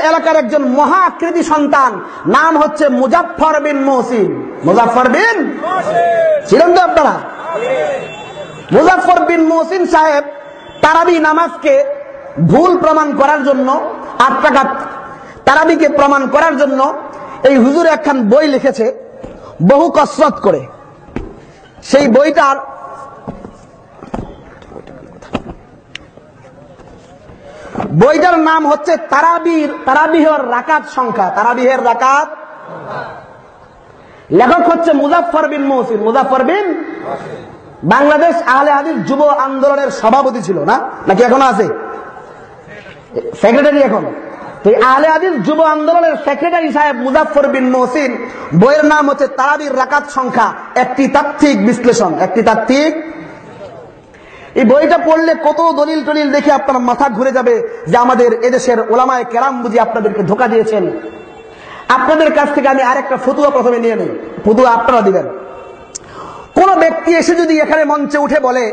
এলাকার একজন মহাকৃতি সন্তান, নাম হচ্ছে মুজাফফর বিন মুহসিন। মুজাফফর বিন ছিলেন তো আপনারা? মুজাফফর বিন মুহসিন সাহেব তারাবি নামাজকে ভুল প্রমাণ করার জন্য, 8 টাকা তারাবিকে প্রমাণ করার জন্য এই হুজুর একখান বই লিখেছে বহু কসরত করে। সেই বইটার নাম হচ্ছে তারাবিহের রাকাত সংখ্যা। তারাবিহের রাকাত। লেখক হচ্ছে মুজাফফর বিন মুহসিন। মুজাফফর বিন বাংলাদেশ আহলে হাদিস যুব আন্দোলনের সভাপতি ছিল না, নাকি এখনো আছে? সেক্রেটারি এখন। তো আহলে হাদিস যুব আন্দোলনের সেক্রেটারি সাহেব মুজাফফর বিন মুহসিন, বইয়ের নাম হচ্ছে তারাবির রাকাত সংখ্যা, একটি তাত্ত্বিক বিশ্লেষণ। একটি তাত্ত্বিক। এই বইটা পড়লে কত দলিল টলিল দেখে আপনার মাথা ঘুরে যাবে যে আমাদের এদেশের ওলামায়ে কেরাম বুঝি আপনাদেরকে ধোঁকা দিয়েছেন। আপনাদের কাছ থেকে আমি আরেকটা ফতুয়া প্রথমে নিয়ে নেই, ফতুয়া আপনারা দিবেন। কোন ব্যক্তি এসে যদি এখানে মঞ্চে উঠে বলে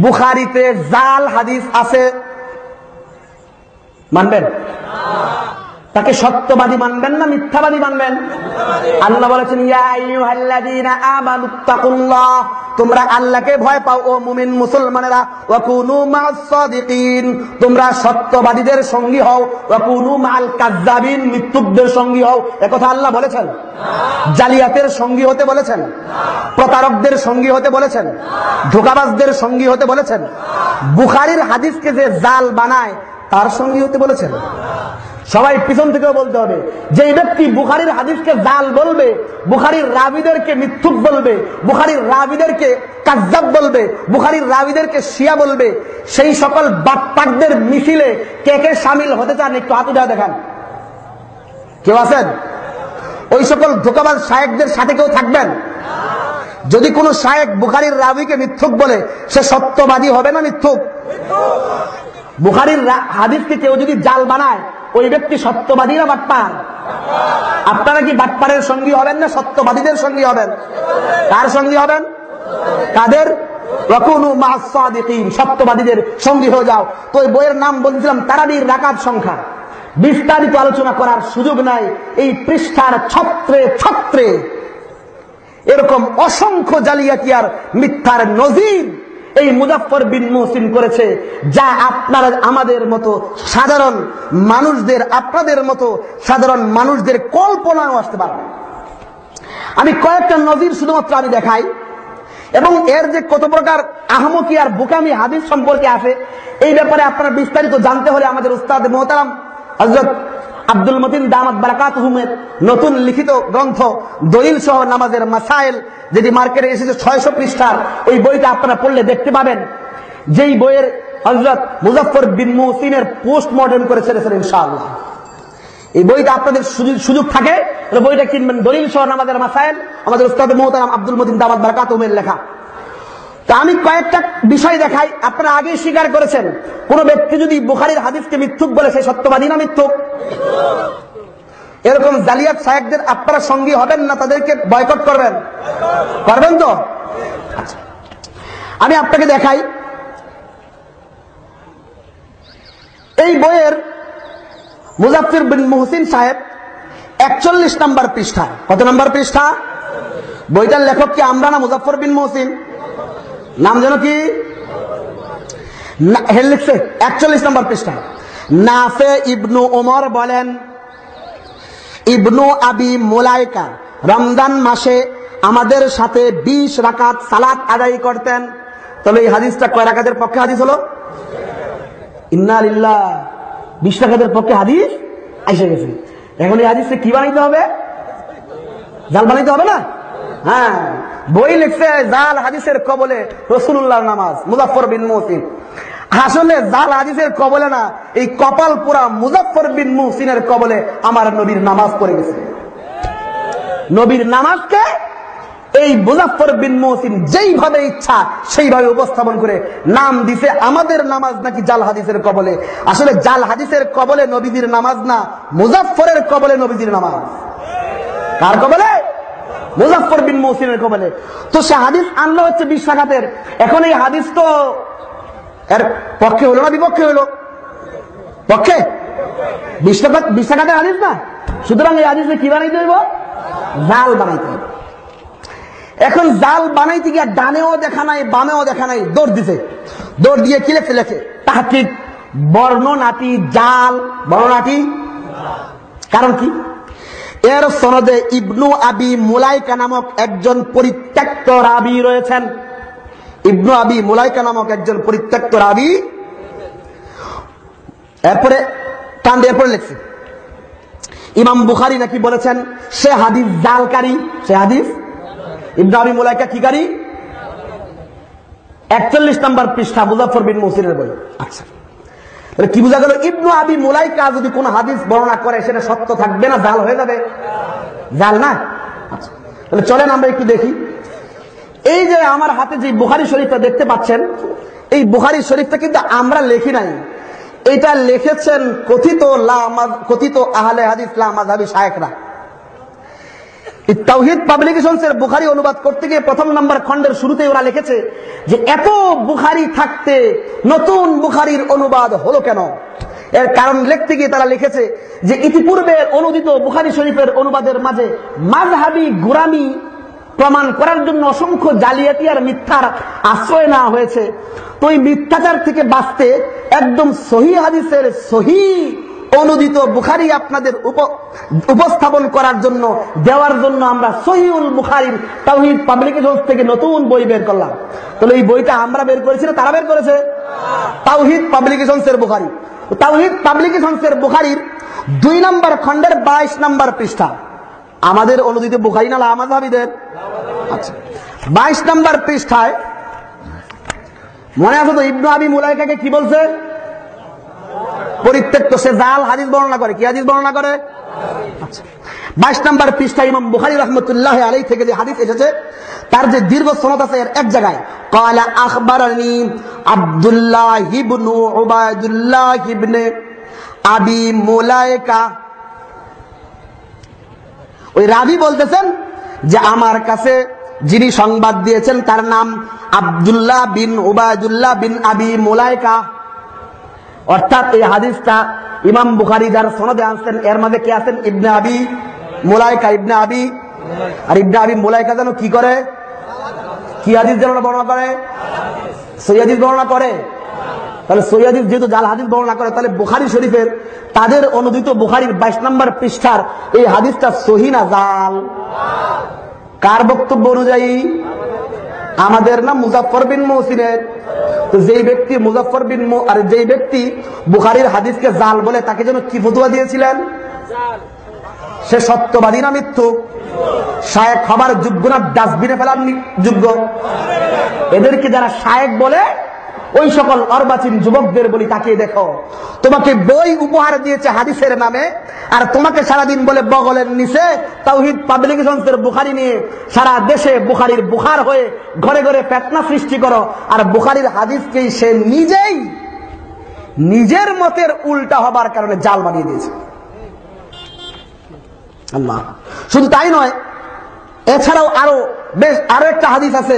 বুখারীতে জাল হাদিস আছে, মানবেন? তাকে সত্যবাদী মানবেন না মিথ্যাবাদী মানবেন? আল্লাহ বলেছেন ইয়া আইয়ুহাল্লাযীনা আমানুত্তাকুল্লাহ, তোমরা আল্লাহকে ভয় পাও ও মুমিন মুসলমানেরা। ওয়া কুনু মা'আস সাদিকিন, তোমরা সত্যবাদীদের সঙ্গী হও। ওয়া কুনু মা'আল কাযযাবিন, মিথ্যুকদের সঙ্গী হও। একথা আল্লাহ বলেছেন? জালিয়াতের সঙ্গী হতে বলেছেন? প্রতারকদের সঙ্গী হতে বলেছেন? ধোঁকাবাজদের সঙ্গী হতে বলেছেন? বুখারীর হাদিসকে যে জাল বানায় তার সঙ্গী হতে বলেছেন? সবাই পিছন থেকেও বলতে হবে, যে ব্যক্তি বুখারীর হাদিসকে জাল বলবে, বুখারীর রাবীদেরকে মিথ্যুক বলবে, বুখারীর রাবীদেরকে কাযযাব বলবে, বুখারীর রাবীদেরকে শিয়া বলবে, সেই সকল বাটপারদের মিছিলে কে কে শামিল হতে চান একটু হাত উঠে দেখান। কেউ আছেন? ওই সকল ধোঁকাবাজ শায়েখদের সাথে কেউ থাকবেন? যদি কোন শায়েখ বুখারীর রাবীকে মিথ্যুক বলে, সে সত্যবাদী হবে না মিথ্যুক? বুখারীর হাদিসকে কেউ যদি জাল বানায়, ওই ব্যক্তি সত্যবাদী না বাটপার? আপনারা কি বাটপারের সঙ্গী হবেন না সত্যবাদীদের সঙ্গী হবেন? কার সঙ্গী হবেন? কাদের? ওয়াকুনু মা'আস সাদিকিন, সত্যবাদীদের সঙ্গী হয়ে যাও। তো এই বইয়ের নাম বলছিলাম তারাবির রাকাত সংখ্যা। বিস্তারিত আলোচনা করার সুযোগ নাই। এই পৃষ্ঠার ছত্রে ছত্রে এরকম অসংখ্য জালিয়াতি আর মিথ্যার নজির এই মুজাফফর বিন মুহসিন করেছে, যা আপনারা আমাদের মতো সাধারণ মানুষদের, আপনাদের মতো সাধারণ মানুষদের কল্পনাও আসতে পারবে। আমি কয়েকটা নজির শুধুমাত্র আমি দেখাই, এবং এর যে কত প্রকার আহমকি আর বোকামি হাদিস সম্পর্কে আছে, এই ব্যাপারে আপনারা বিস্তারিত জানতে হলে আমাদের উস্তাদ মুহতারাম হযরত আব্দুল মতিন দামাত বারাকাতুহুমের নতুন লিখিত গ্রন্থ দলিল সহ নামাজের মাসাইল, যেটি মার্কেটে এসেছে 600 পৃষ্ঠার, ওই বইটা আপনারা পড়লে দেখতে পাবেন যেই বইয়ের হযরত মুজাফফর বিন মুহসিনের পোস্টমর্টেম করে ছেড়েছেন ইনশাআল্লাহ। এই বইটা আপনাদের সুযোগ থাকে বইটা কিনবেন, দলিল সহ নামাজের মাসাইল, আমাদের উস্তাদ মুহতারাম আব্দুল মতিন দামাত বারাকাতুহুমের লেখা। তা আমি কয়েকটা বিষয় দেখাই। আপনারা আগেই স্বীকার করেছেন, কোন ব্যক্তি যদি বুখারীর হাদিসকে মিথ্যুক বলে, সে সত্যবাদী না মিথ্যুক? এরকম জালিয়াত শায়েখদের আপনারা সঙ্গী হবেন না, তাদেরকে বয়কট করবেন? করবেন তো? আচ্ছা, আমি আপনাকে দেখাই এই বইয়ের মুজাফফর বিন মুহসিন সাহেব 41 নম্বর পৃষ্ঠা। কত নম্বর পৃষ্ঠা? বইটার লেখক কি আমরা না মুজাফফর বিন মুহসিন? নাম যেন কি লিখছে 41 নম্বর পৃষ্ঠা। নাফে ইবনু ওমর বলেন, ইবনু আবি মুলাইকা রমজান মাসে আমাদের সাথে 20 রাকাত সালাত আদায় করতেন। তবে এই হাদিসটা কয় রাকাতের পক্ষে হাদিস হলো? ইন্না লিল্লাহ, 20 রাকাতের পক্ষে হাদিস এসে গেছে। এখন এই হাদিসে কি বানাইতে হবে? জাল বানাইতে হবে না? হ্যাঁ, বই লিখছে জাল হাদিসের কবলে রাসূলুল্লাহর নামাজ, মুজাফফর বিন মুহসিন। আসলে জাল হাদিসের কবলে না, এই কপাল পুরা মুজাফফর বিন মুহসিনের কবলে আমার নবীর নামাজ পড়ে গেছে। নবীর নামাজকে এই মুজাফফর বিন মুহসিন যেইভাবে ইচ্ছা সেইভাবে উপস্থাপন করে নাম দিছে আমাদের নামাজ নাকি জাল হাদিসের কবলে। আসলে জাল হাদিসের কবলে নবীজির নামাজ না, মুজাফফরের কবলে নবীজির নামাজ। কার কবলে? মুজাফফর বিন মুহসিনের কবলে। তো সে হাদিস আনলো হচ্ছে 20 রাকাতের। এখন এই হাদিস তো এর পক্ষে হলো না বিপক্ষে হলো? পক্ষে। 20 টাকাতে হাদিস না, সুতরাং এই হাদিসে কি বানাইতে হইব? জাল বানাইতে হবে। এখন জাল বানাইতে গিয়ে ডানেও দেখা নাই বামেও দেখা নাই, দৌড় দিছে, দৌড় দিয়ে কি লেখে তাহকিক বর্ণনাটি জাল, বর্ণনাটি। কারণ কি? এর সনদে ইবনু আবি মুলাইকা নামক একজন পরিত্যক্ত রাবী রয়েছেন। ইবনু আবি মুলাইকা নামক একজন পরিত্যক্ত রাবী। এরপরে কান্দে এরপরে লিখছে ইমাম বুখারী নাকি বলেছেন সে হাদিস জালকারী, সে হাদিস। ইবনু আবি মুলাইকা কি কারী? 41 নম্বর পৃষ্ঠা, মুজাফফর বিন মুহসিনের বই। আচ্ছা, তাহলে কি বোঝা গেল? ইবনু আবি মুলাইকা যদি কোন হাদিস বর্ণনা করে সেটা সত্য থাকবে না, জাল হয়ে যাবে? জাল না। আচ্ছা, তাহলে চলেন আমরা একটু দেখি। এই যে আমার হাতে যে বুখারী শরীফটা দেখতে পাচ্ছেন, এই বুখারী শরীফটা কিন্তু আমরা লিখি নাই, এটা লিখেছেন কথিত আহলে হাদিস লা মাযহাবী শায়েখরা। তাওহীদ পাবলিকেশনসের বুখারী অনুবাদ করতে গিয়ে প্রথম নম্বর খণ্ডের শুরুতে ওরা লিখেছে যে এত বুখারী থাকতে নতুন বুখারীর অনুবাদ হলো কেন? এর কারণ লিখতে গিয়ে তারা লিখেছে যে ইতিপূর্বে অনুদিত বুখারী শরীফের অনুবাদের মাঝে মাযহাবী গোরামি প্রমাণ করার জন্য অসংখ্য জালিয়াতি আর মিথ্যার আশ্রয় নেওয়া হয়েছে। তো এই মিথ্যাচার থেকে বাঁচতে একদম সহিহ হাদিসের সহিহ অনুদিত বুখারী আপনাদের উপস্থাপন করার জন্য, দেওয়ার জন্য আমরা সহিহুল বুখারীর তাওহীদ পাবলিকেশনস থেকে নতুন বই বের করলাম। তাহলে এই বইটা আমরা বের করেছি না তারা বের করেছে? তাওহীদ পাবলিকেশনসের বুখারী। তাওহীদ পাবলিকেশনসের বুখারীর 2 নম্বর খণ্ডের 22 নম্বর পৃষ্ঠা। আমাদের অনুদিত বুখারী না লা মাযহাবীদের? আচ্ছা, 22 নম্বর পৃষ্ঠায় মনে আছে তো ইবনু আবি মুলাইকাকে কি বলছে? পরিত্যক্ত, সে জাল হাদিস বর্ণনা করে। কি হাদিস বর্ণনা করে? আচ্ছা, 22 নম্বর পৃষ্ঠা ইমাম বুখারী রাহমাতুল্লাহি আলাইহি থেকে যে হাদিস এসেছে তার যে দীর্ঘ সনদ আছে এর এক জায়গায় ক্বালা আখবারানি আব্দুল্লাহ ইবনু উবাইদুল্লাহ ইবনে আবি মুলাইকা। ওই রাবী বলতেছেন যে আমার কাছে যিনি সংবাদ দিয়েছেন তার নাম আব্দুল্লাহ বিন উবাইদুল্লাহ বিন আবি মুলাইকা। অর্থাৎ এই হাদিসটা ইমাম বুখারী যার সনদে আনছেন এর মধ্যে কে আছেন? ইবনে আবি মুলাইকা। ইবনে আবি আর ইবনে আবি মুলাইকা যেন কি করে? কি হাদিস যেন বর্ণনা করে? সহিহ হাদিস বর্ণনা করে। তাহলে সহিহ হাদিস যেহেতু জাল হাদিস বর্ণনা করে, তাহলে বুখারী শরীফের তাদের অনুদিত বুখারীর 22 নম্বর পৃষ্ঠার এই হাদিসটা সহিহ না জাল? কার বক্তব্য অনুযায়ী? আমাদের না মুজাফফর বিন মুহসিনের। তো যেই ব্যক্তি মুজাফফর বিন আর যেই ব্যক্তি বুখারীর হাদিসকে জাল বলে তাকে যেন কি ফতোয়া দিয়েছিলেন? সে সত্যবাদী না মিথ্যু? শায়েখ হবার যোগ্য না ডাস্টবিনে ফেলার যোগ্য? এদেরকে যারা শায়েখ বলে ওই সকল অর্বাচীন যুবকদের বলি তাকিয়ে দেখো, তোমাকে বই উপহার দিয়েছে হাদিসের নামে, আর তোমাকে সারাদিন বলে বগলের নিচে তাওহীদ পাবলিকেশনসের বুখারী নিয়ে সারা দেশে বুখারীর বুখার হয়ে ঘরে ঘরে ফিতনা সৃষ্টি করো, আর বুখারীর হাদিসকেই সে নিজেই নিজের মতের উল্টা হবার কারণে জাল বানিয়ে দিয়েছে। আল্লাহ। শুধু তাই নয়, এছাড়াও আরো একটা হাদিস আছে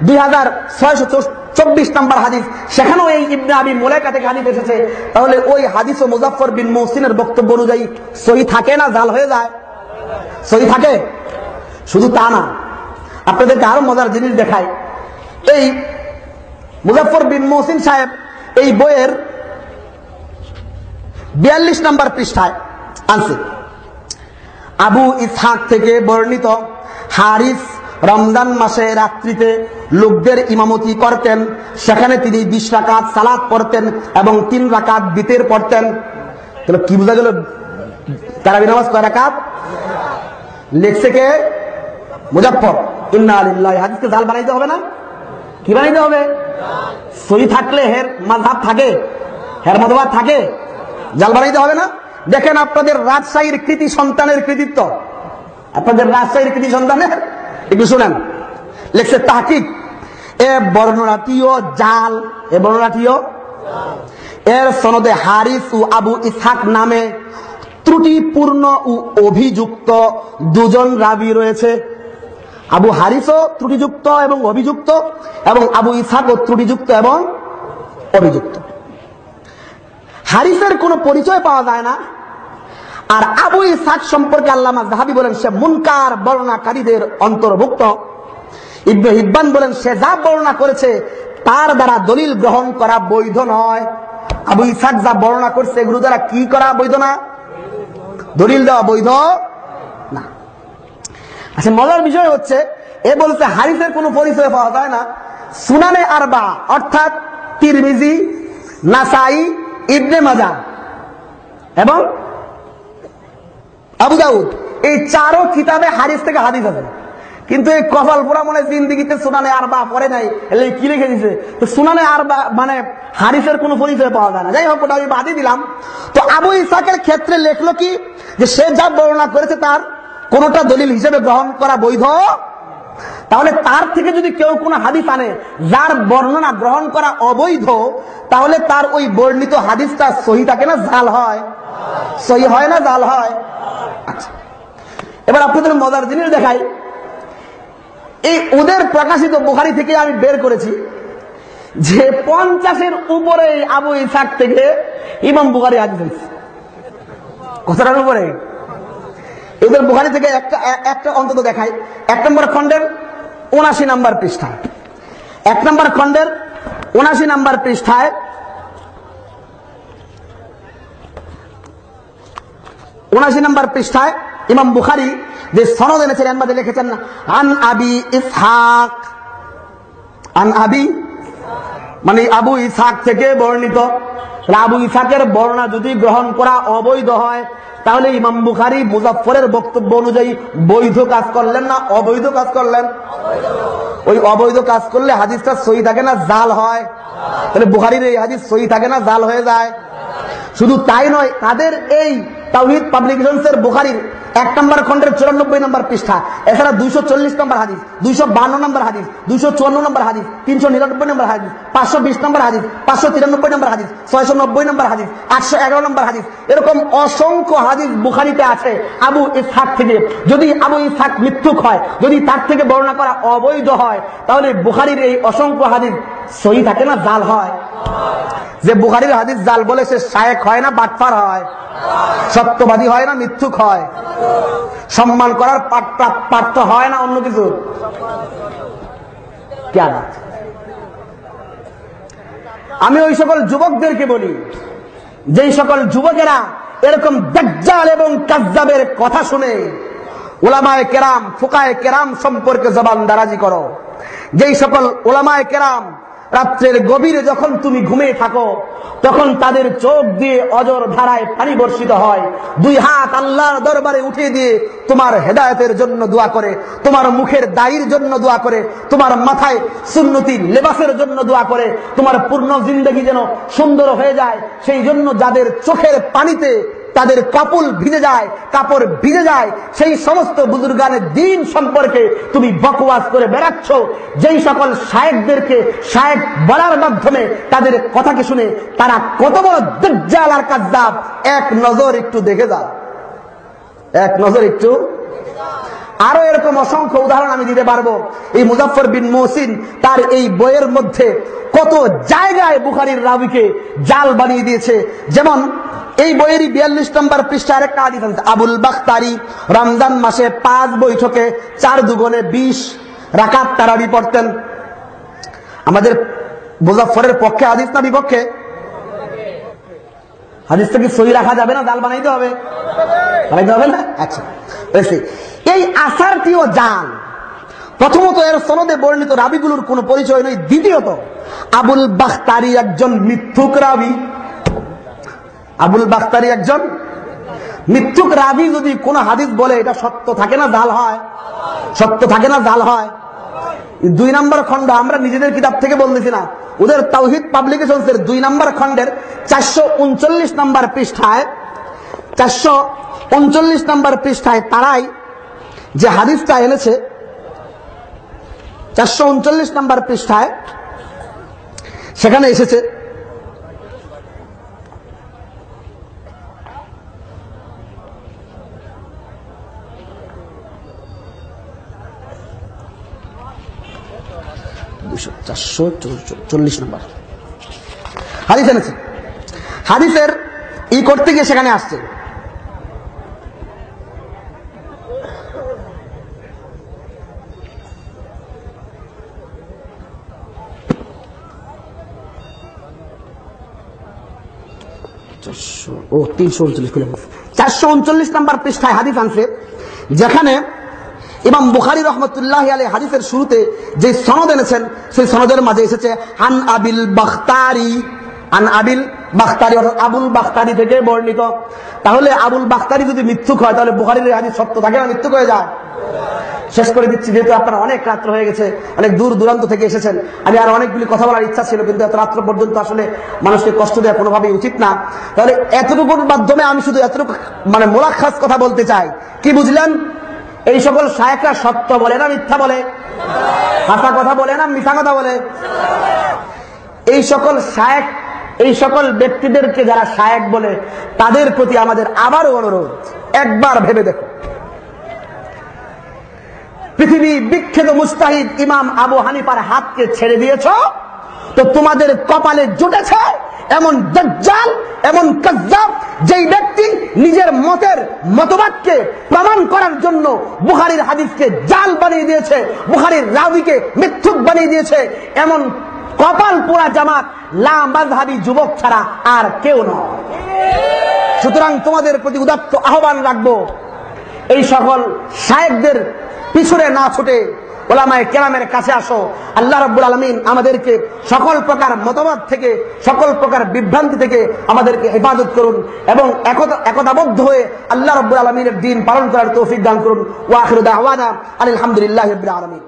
2624 নম্বর হাদিস, সেখানেও এই ইবনে আবি মুলাইকা থেকে হাদিস এসেছে। তাহলে ওই হাদিস ও মুজাফফর বিন মুহসিনের বক্তব্য অনুযায়ী সহিহ থাকে না জাল হয়ে যায়? সহিহ থাকে। শুধু তা না, আপনাদেরকে আরো মজার জিনিস দেখায়। এই মুজাফফর বিন মুহসিন সাহেব এই বইয়ের 42 নম্বর পৃষ্ঠায় আনছে আবু ইসহাক থেকে বর্ণিত হারিস রমজান মাসে রাত্রিতে লোকদের ইমামতি করতেন। সেখানে তিনি 20 রাকাত সালাত পড়তেন এবং 3 রাকাত বিতের পড়তেন। তাহলে কি বোঝা গেল? তারাবি নামাজ কয় রাকাত? লেখছে কে? মুজাফফর। ইন্না লিল্লাহি। হাদিসকে জাল বানাইতে হবে না? কি বানাইতে হবে? সহি থাকলে হের মাযহাব থাকে, হের মতবাদ থাকে, জাল বানাইতে হবে না? দেখেন আপনাদের রাজশাহীর কৃতি সন্তানের কৃতিত্ব, আপনাদের রাজশাহীর কৃতি সন্তানের, একটু শুনেন। লেখছে তাহকিক, এ বর্ণনাটিও জাল, এ বর্ণনাটিও। এর সনদে হারিস ও আবু ইসহাক নামে ত্রুটিপূর্ণ ও অভিযুক্ত 2 জন রাবী রয়েছে। আবু হারিসও ত্রুটিযুক্ত এবং অভিযুক্ত, এবং আবু ইসহাকও ত্রুটিযুক্ত এবং অভিযুক্ত। হারিসের কোনো পরিচয় পাওয়া যায় না। আর আবু ইসহাক সম্পর্কে আল্লামা যাহাবী বলেন সে মুনকার বর্ণনাকারীদের অন্তর্ভুক্ত। ইবনে হিব্বান বলেন সে যা বর্ণনা করেছে তার দ্বারা দলিল গ্রহণ করা বৈধ নয়। আবু ইসহাক যা বর্ণনা করছে এগুলো দ্বারা কি করা বৈধ না? দলিল দেওয়া বৈধ না। আচ্ছা, মজার বিষয় হচ্ছে এ বলছে হাদিসের কোনো পরিচয় পাওয়া যায় না। সুনানে আরবা অর্থাৎ তিরমিজি, নাসাই, ইবনে মাজাহ এবং আবু দাউদ, এই চারো কিতাবে হাদিস থেকে হাদিস আছে। কিন্তু এই কপাল পোড়া মনে জিন্দিগিতে সুনানে আরবা পড়ে নাই, এলে কি লিখে দিছে? তো সুনানে আরবা মানে হাদিসের কোনো পরিচয় পাওয়া যায় না। যাই হোক, ওটা আমি বাদই দিলাম। তো আবু ইসহাকের ক্ষেত্রে লেখলো কি যে সে যা বর্ণনা করেছে তার কোনটা দলিল হিসেবে গ্রহণ করা বৈধ। তাহলে তার থেকে যদি কেউ কোনো হাদিস আনে যার বর্ণনা গ্রহণ করা অবৈধ, তাহলে তার ওই বর্ণিত হাদিসটা সহি থাকে না জাল হয়? সহি হয় না জাল হয়? আচ্ছা, এবার আপনাদের মজার জিনিস দেখাই। এই ওদের প্রকাশিত বুখারী থেকে আমি বের করেছি যে 50-এর উপরে আবু ইসহাক থেকে ইমাম বুখারী হাদিস দিয়েছে। কতটার উপরে? এদের বুখারী থেকে একটা অন্তত দেখাই। 1 নম্বর খণ্ডের 79 নম্বর পৃষ্ঠায়, 1 নম্বর খণ্ডের 79 নম্বর পৃষ্ঠায় ইমাম বুখারী যে সনদ এনেছেন এর মধ্যে লিখেছেন আন আবি ইসহাক, আন আবি মানে আবু ইসহাক থেকে বর্ণিত। আবু ইসহাকের বর্ণনা যদি গ্রহণ করা অবৈধ হয় তাহলে ইমাম বুখারী মুজাফফরের বক্তব্য অনুযায়ী বৈধ কাজ করলেন না অবৈধ কাজ করলেন? ওই অবৈধ কাজ করলে হাদিসটা সহি থাকে না জাল হয়? তাহলে বুখারীর এই হাদিস সহি থাকে না জাল হয়ে যায়? শুধু তাই নয়, তাদের এই তাওহীদ পাবলিকেশনসের বুখারীর 1 নম্বর খণ্ডের 94 নম্বর পৃষ্ঠা, এছাড়া 240 নম্বর হাদিস, 252 নম্বর হাদিস, 254 নম্বর হাদিস, 399 নম্বর হাদিস, 520 নম্বর হাদিস, 593 নম্বর হাদিস, 690 নম্বর হাদিস, 811 নম্বর হাদিস, এরকম অসংখ্য হাদিস বুখারীতে আছে আবু ইসহাক থেকে। যদি আবু ইসহাক মিথ্যুক হয়, যদি তার থেকে বর্ণনা করা অবৈধ হয়, তাহলে বুখারীর এই অসংখ্য হাদিস সহি থাকে না জাল হয়? যে বুখারীর হাদিস জাল বলে সে শায়েখ হয় না বাটপার হয়? সত্যবাদী হয় না মিথ্যুক হয়? সম্মান করার পাত্র হয় না অন্য কিছু? কেন? আমি ওই সকল যুবকদেরকে বলি, যেই সকল যুবকেরা এরকম দাজ্জাল এবং কাজ্জাবের কথা শুনে উলামায়ে কেরাম, ফুকায়ে কেরাম সম্পর্কে জবান দারাজি করো, যেই সকল উলামায়ে কেরাম রাত্রের গভীরে যখন তুমি ঘুমিয়ে থাকো তখন তাদের চোখ দিয়ে অজর ধারায় পানি বর্ষিত হয়, 2 হাত আল্লাহর দরবারে উঠিয়ে দিয়ে তোমার হেদায়েতের জন্য দোয়া করে, তোমার মুখের দাড়ির জন্য দোয়া করে, তোমার মাথায় সুন্নতি লেবাসের জন্য দোয়া করে, তোমার পূর্ণ জিন্দেগি যেন সুন্দর হয়ে যায় সেই জন্য যাদের চোখের পানিতে তাদের কাপড় ভিজে যায় সেই সমস্ত বুজুর্গানের দ্বীন সম্পর্কে তুমি বকওয়াস করে বেড়াচ্ছ। যেই সকল শায়েখদেরকে শায়েখ বলার মাধ্যমে তাদের কথাকে শুনে তারা কত বড় দাজ্জাল আর কাজ্জাব, এক নজর একটু দেখে যাও, এক নজর একটু। আরো এরকম অসংখ্য উদাহরণ আমি দিতে পারবো। এই মুজাফফর বিন মুহসিন তার এই বইয়ের মধ্যে কত জায়গায় বুখারীর রাবিকে জাল বানিয়ে দিয়েছে। যেমন এই বইয়েরই 42 নম্বর পৃষ্ঠার একটা হাদিস আছে, আবুল বাখতারি রমজান মাসে 5 বৈঠকে 4 দুগুণে 20 রাকাত তারাবি পড়তেন। আমাদের মুজাফফরের পক্ষে হাদিস না বিপক্ষে? হাদিসটা কি সহি রাখা যাবে না জাল বানাইতে হবে? বানাইতে হবে না? আচ্ছা, এই আসারটিও জাল। প্রথমত এর সনদে বর্ণিত রাবিগুলোর কোনো পরিচয় নেই। দ্বিতীয়ত আবুল বাখতারি একজন মিথ্যুক রাবি। আবুল বাখতারি একজন মিথ্যুক রাবি যদি কোন হাদিস বলে এটা সত্য থাকে না জাল হয়? সত্য থাকে না জাল হয়? 2 নম্বর খণ্ড, আমরা নিজেদের কিতাব থেকে বলতেছি না, ওদের তাওহীদ পাবলিকেশনসের 2 নম্বর খণ্ডের 439 নম্বর পৃষ্ঠায়, 439 নম্বর পৃষ্ঠায় তারাই যে হাদিসটা এনেছে, 439 নম্বর পৃষ্ঠায় সেখানে এসেছে নম্বর হাদিস এনেছে। হাদিসের ই করতে গিয়ে সেখানে আসছে। ও 339 নম্বর পৃষ্ঠায় হাদিস আনছে, যেখানে ইমাম বুখারী রাহমাতুল্লাহি আলাইহি হাদিসের শুরুতে যে সনদ এনেছেন সেই সনদের মাঝে এসেছে আন আবিল বাখতারি, অর্থাৎ আবুল বাখতারি থেকে বর্ণিত। তাহলে আবুল বাখতারি যদি মিথ্যুক হয় তাহলে বুখারীর এই হাদিস সত্য থাকে না মিথ্যুক হয়ে যায়? শেষ করে দিচ্ছি, যেহেতু আপনারা অনেক রাত্র হয়ে গেছে, অনেক দূর দূরান্ত থেকে এসেছেন। আমি আর অনেকগুলি কথা বলার ইচ্ছা ছিল, কিন্তু এত রাত্র পর্যন্ত আসলে মানুষকে কষ্ট দেওয়া কোনোভাবেই উচিত না। তাহলে এতটুকুর মাধ্যমে আমি শুধু এতটুকু মোলাক্খাস কথা বলতে চাই। কি বুঝলেন? এই সকল শায়েখরা সত্য বলে না মিথ্যা বলে? হাসা কথা বলে না মিথ্যা কথা বলে? এই সকল শায়েখ, এই সকল ব্যক্তিদেরকে যারা শায়েখ বলে তাদের প্রতি আমাদের আবারও অনুরোধ, একবার ভেবে দেখো, পৃথিবী বিখ্যাত মুজতাহিদ ইমাম আবু হানিফার হাতকে ছেড়ে দিয়েছ, তো তোমাদের কপালে জুটেছে এমন দাজ্জাল, এমন কাজ্জাব, যেই ব্যক্তি নিজের মতবাদকে প্রমাণ করার জন্য বুখারীর হাদিসকে জাল বানিয়ে দিয়েছে, বুখারীর রাবীকে মিথ্যুক বানিয়ে দিয়েছে। এমন কপাল পোড়া জামাত লা মাযহাবী যুবক ছাড়া আর কেউ নয়। সুতরাং তোমাদের প্রতি উদাত্ত আহ্বান রাখবো, এই সকল শায়েখদের পিছনে না ছুটে উলামায়ে কেরামের কাছে আসো। আল্লাহ রাব্বুল আলামিন আমাদেরকে সকল প্রকার মতবাদ থেকে, সকল প্রকার বিভ্রান্তি থেকে আমাদেরকে হেফাজত করুন এবং একতাবদ্ধ হয়ে আল্লাহ রাব্বুল আলামিনের দ্বীন পালন করার তৌফিক দান করুন। ওয়া আখিরু দাওয়ানা আলহামদুলিল্লাহি রাব্বিল আলামিন।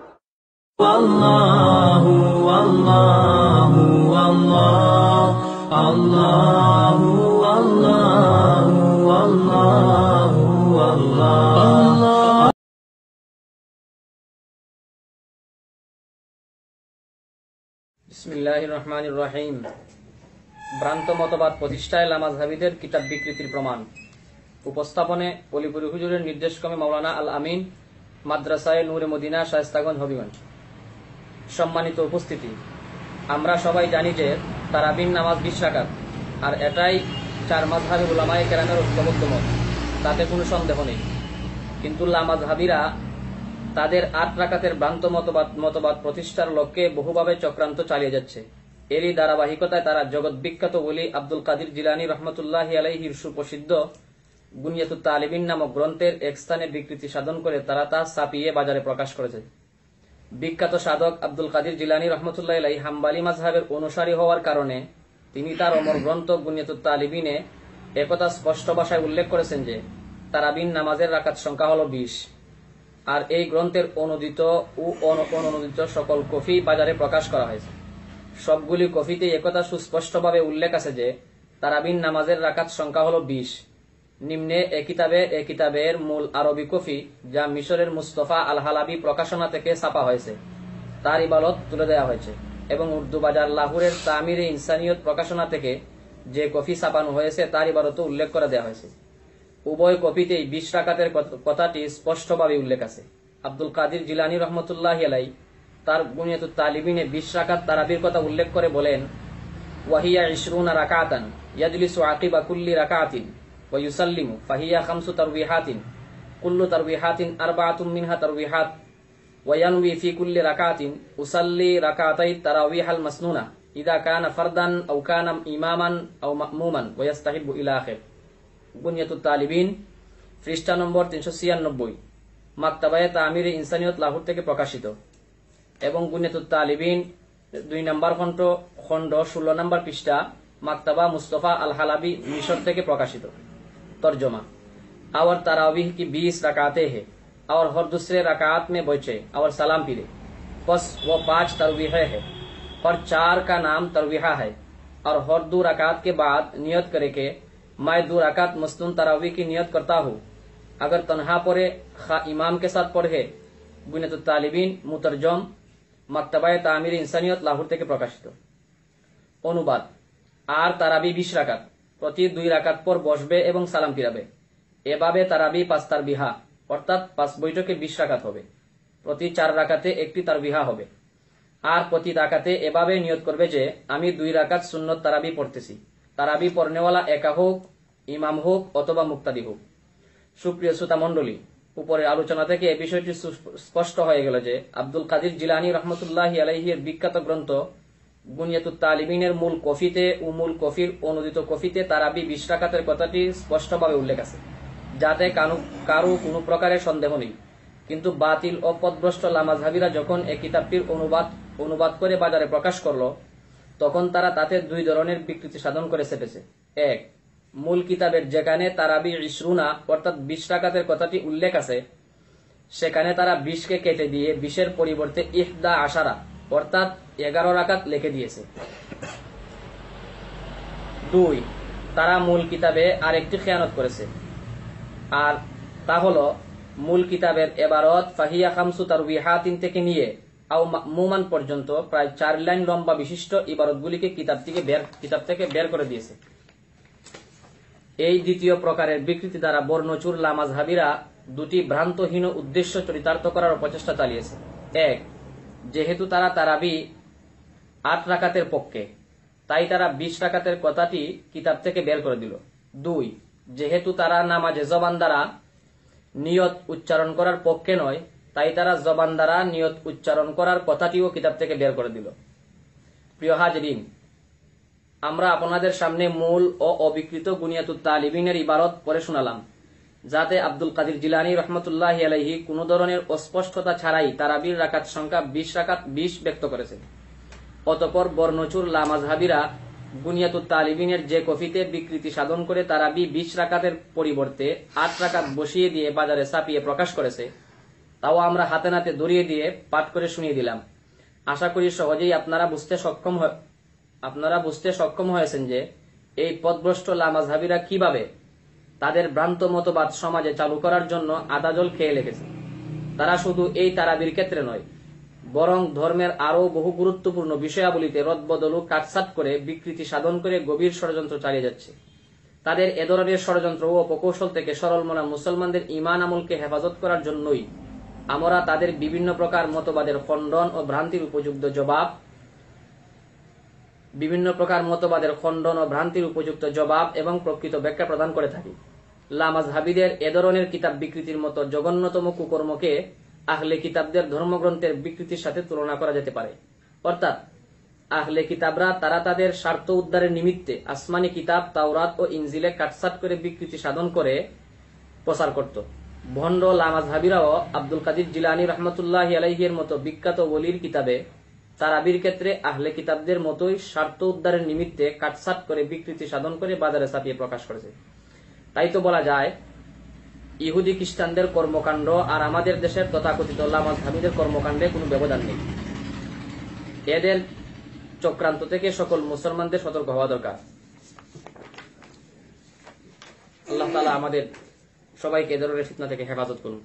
আল্লাহু আল্লাহু আল্লাহ আল্লাহু আল্লাহু আল্লাহু আল্লাহ। বিসমিল্লাহির রহমানির রহিম। ভ্রান্ত মতবাদ প্রতিষ্ঠায় লা মাযহাবীদের কিতাব বিকৃতির প্রমাণ। উপস্থাপনে অলিপুরি হুজুরের নির্দেশক্রমে মাওলানা আল আমিন, মাদ্রাসায়ে নূরে মদিনা, শায়েস্তাগঞ্জ, হবিগঞ্জ। সম্মানিত উপস্থিতি, আমরা সবাই জানি যে তারাবির নামাজ 20 রাকাত, আর এটাই 4 মাযহাবী উলামায়ে কেরামের ঐক্যবদ্ধ মত, তাতে কোনো সন্দেহ নেই। কিন্তু লা মাযহাবীরা তাদের 8 রাকাতের ভ্রান্ত মতবাদ প্রতিষ্ঠার লক্ষ্যে বহুভাবে চক্রান্ত চালিয়ে যাচ্ছে। এরই ধারাবাহিকতায় তারা জগৎ বিখ্যাত ওলি আব্দুল কাদির জিলানী রহমতুল্লাহি আলাইহির সুপ্রসিদ্ধ বুনিয়াতুত তালিবিন নামক গ্রন্থের এক স্থানে বিকৃতি সাধন করে তারা তা ছাপিয়ে বাজারে প্রকাশ করেছে। বিখ্যাত সাধক আব্দুল কাদির জিলানী রহমতুল্লাহি আলাইহি হাম্বলী মাযহাবের অনুসারী হওয়ার কারণে তিনি তার অমর গ্রন্থ বুনিয়াতুত তালিবিনে একথা স্পষ্ট ভাষায় উল্লেখ করেছেন যে তারাবিন নামাজের রাকাত সংখ্যা হলো 20। আর এই গ্রন্থের অনুদিত ও অননুদিত সকল কফি বাজারে প্রকাশ করা হয়েছে। সবগুলি কফিতে একথা সুস্পষ্টভাবে উল্লেখ আছে যে তারাবিন নামাজের রাকাত সংখ্যা হলো 20। নিম্নে এ কিতাবের মূল আরবি কফি, যা মিশরের মুস্তফা আল হালাবি প্রকাশনা থেকে ছাপা হয়েছে, তার ইবারত তুলে দেওয়া হয়েছে, এবং উর্দু বাজার লাহোরের তামিরে ইনসানিয়ত প্রকাশনা থেকে যে কফি ছাপানো হয়েছে তার ইবারত উল্লেখ করে দেওয়া হয়েছে। উভয় কপিতেই 20 রাকাতের কথাটি স্পষ্টভাবে উল্লেখ আছে। আব্দুল কাদির জিলানী রহমতুল্লাহি আলাইহি তার বুনিয়াতুত তালিবিনে 20 রাকাত তারাবির কথা উল্লেখ করে বলেন, ওয়াহিয়া 20 রাকাতান ইয়াজলিসু আকিবা কুল্লি রাকাতিন ওয়া ইউসাল্লিমু ফাহিয়া 5 তারবিহাতিন কুল্লু তারবিহাতিন 4 মিনহা তারবিহাত ওয়া ইয়ানওয়ি ফি কুল্লি রাকাতিন উসাল্লি রাকাতাই তারাবিহাল মাসনুনা ইযা কানা ফারদান আও কানা ইমামান আও মা'মুমান ওয়া ইস্তাহিব্বু ইলা আখির। বুনিয়াতুত তালিবিন, পৃষ্ঠা নম্বর 396, মাকতাবায়ে তামিরে ইনসানিয়ত লাহোর থেকে প্রকাশিত, এবং বুনিয়াতুত তালিবিন 2 নম্বর খণ্ড 16 নম্বর পৃষ্ঠা, মাকতাবা মুস্তফা আল হালাবি, মিশর থেকে প্রকাশিত। तर्जुमा, और तरावीह की 20 रकातें हैं और हर दूसरे रकात में बचे और सलाम पीले, बस वो 5 तरवीहें है और 4 का नाम तरवीहा है, और हर 2 रकात के बाद नियत करे के मैं 2 रकात मस्तून तरावी की नियत करता हूँ। अगर तन्हा पढ़े खा इमाम के साथ पढ़े। बुनियातुत तालिबीन, मुतरजम, মাকতাবায়ে তামির ইনসানিয়ত লাহোর থেকে প্রকাশিত। অনুবাদ, আর তারাবি 20 রাকাত, প্রতি 2 রাকাত পর বসবে এবং সালাম ফিরাবে। এভাবে তারাবি 5 তারবিহা, অর্থাৎ 5 বৈঠকে 20 রাকাত হবে। প্রতি 4 রাকাতে একটি তারবিহা হবে। আর প্রতি রাকাতে এভাবে নিয়ত করবে যে আমি 2 রাকাত সুন্নত তারাবি পড়তেছি। তারাবি পড়নেওয়ালা একা হোক ইমাম হোক অথবা মুক্তাদি হোক। সুপ্রিয় শ্রোতা মণ্ডলী, উপরের আলোচনা থেকে এই বিষয়টি স্পষ্ট হয়ে গেল যে আব্দুল কাদির জিলানী রহমতুল্লাহি আলাইহির বিখ্যাত গ্রন্থ বুনিয়াতুত তালিবিনের মূল কফিতে ও মূল কফির অনুদিত কফিতে তারাবি 20 রাকাতের কথাটি স্পষ্টভাবে উল্লেখ আছে, যাতে কারো কোনো প্রকারের সন্দেহ নেই। কিন্তু বাতিল ও পথভ্রষ্ট লামাযহাবীরা যখন এই কিতাবটির অনুবাদ করে বাজারে প্রকাশ করলো, তখন তারা তাতে দুই ধরনের বিকৃতি সাধন করে চেপেছে। এক, মূল কিতাবের যেখানে তারাবি 20 অর্থাৎ 20 রাকাতের কথাটি উল্লেখ আছে, সেখানে তারা 20কে কেটে দিয়ে 20-এর পরিবর্তে 11 অর্থাৎ 11 রাকাত লিখে দিয়েছে। 2, তারা মূল কিতাবে আরেকটি খেয়ানত করেছে, আর তা হলো মূল কিতাবের এবারত ফাহিয়া খামসু তারবিহাতিন থেকে নিয়ে আও মা'মুমান পর্যন্ত প্রায় 4 লাইন লম্বা বিশিষ্ট ইবারতগুলিকে কিতাব থেকে বের করে দিয়েছে। এই দ্বিতীয় প্রকারের বিকৃতি দ্বারা বর্ণচুর লামাযহাবীরা দুটি ভ্রান্তহীন উদ্দেশ্য চরিতার্থ করার প্রচেষ্টা চালিয়েছে। এক, যেহেতু তারা তারাবি 8 রাকাতের পক্ষে, তাই তারা 20 রাকাতের কথাটি কিতাব থেকে বের করে দিল। 2, যেহেতু তারা নামাজে জবান দ্বারা নিয়ত উচ্চারণ করার পক্ষে নয়, তাই তারা জবান দ্বারা নিয়ত উচ্চারণ করার কথাটিও কিতাব থেকে বের করে দিল। প্রিয় হাজরিন, আমরা আপনাদের সামনে মূল ও অবিকৃত বুনিয়াতুত তালিবিনের ইবারত পড়ে শোনালাম, যাতে আব্দুল কাদির জিলানী রহমতুল্লাহি আলাইহি কোন ধরনের অস্পষ্টতা ছাড়াই তারাবির রাকাত সংখ্যা 20 ব্যক্ত করেছে। অতঃপর বর্ণচুর লামাযহাবীরা বুনিয়াতুত তালিবিনের যে কফিতে বিকৃতি সাধন করে তারাবি 20 রাকাতের পরিবর্তে 8 রাকাত বসিয়ে দিয়ে বাজারে ছাপিয়ে প্রকাশ করেছে, তাও আমরা হাতে নাতে ধরিয়ে দিয়ে পাঠ করে শুনিয়ে দিলাম। আশা করি সহজেই আপনারা বুঝতে সক্ষম হয়েছেন যে এই পথভ্রষ্ট লামাযহাবীরা কিভাবে তাদের ভ্রান্ত মতবাদ সমাজে চালু করার জন্য আদাজল খেয়ে লেগেছে। তারা শুধু এই তারাবির ক্ষেত্রে নয়, বরং ধর্মের আরো বহু গুরুত্বপূর্ণ বিষয়াবলীতে রদবদল কাটছাট করে বিকৃতি সাধন করে গভীর ষড়যন্ত্র চালিয়ে যাচ্ছে। তাদের এ ধরনের ষড়যন্ত্র ও অপকৌশল থেকে সরল মনা মুসলমানদের ঈমান আমলকে হেফাজত করার জন্যই আমরা তাদের বিভিন্ন প্রকার মতবাদের খণ্ডন ও ভ্রান্তির উপযুক্ত জবাব এবং প্রকৃত ব্যাখ্যা প্রদান করে থাকি। লামাযহাবীদের এ ধরনের কিতাব বিকৃতির মতো জঘন্যতম কুকর্মকে আহলে কিতাবদের ধর্মগ্রন্থের বিকৃতির সাথে তুলনা করা যেতে পারে। অর্থাৎ আহলে কিতাবরা তারা তাদের স্বার্থ উদ্ধারের নিমিত্তে আসমানি কিতাব তাওরাত ও ইনজিলে কাটছাট করে বিকৃতি সাধন করে প্রচার করত। ভণ্ড লামাযহাবীরাও আব্দুল কাদির জিলানী রহমতুল্লাহি আলাইহির মতো বিখ্যাত ওলির কিতাবে তারাবির ক্ষেত্রে আহলে কিতাবদের মতোই স্বার্থ উদ্ধারের নিমিত্তে কাটছাট করে বিকৃতি সাধন করে বাজারে ছাপিয়ে প্রকাশ করেছে। তাই তো বলা যায়, ইহুদি খ্রিস্টানদের কর্মকাণ্ড আর আমাদের দেশের তথাকথিত লামাযহাবীদের কর্মকাণ্ডে কোনো ব্যবধান নেই। এদের চক্রান্ত থেকে সকল মুসলমানদের সতর্ক হওয়া দরকার। আল্লাহ তাআলা আমাদের সবাইকে এ ধরনের ফিতনা থেকে হেফাজত করুন।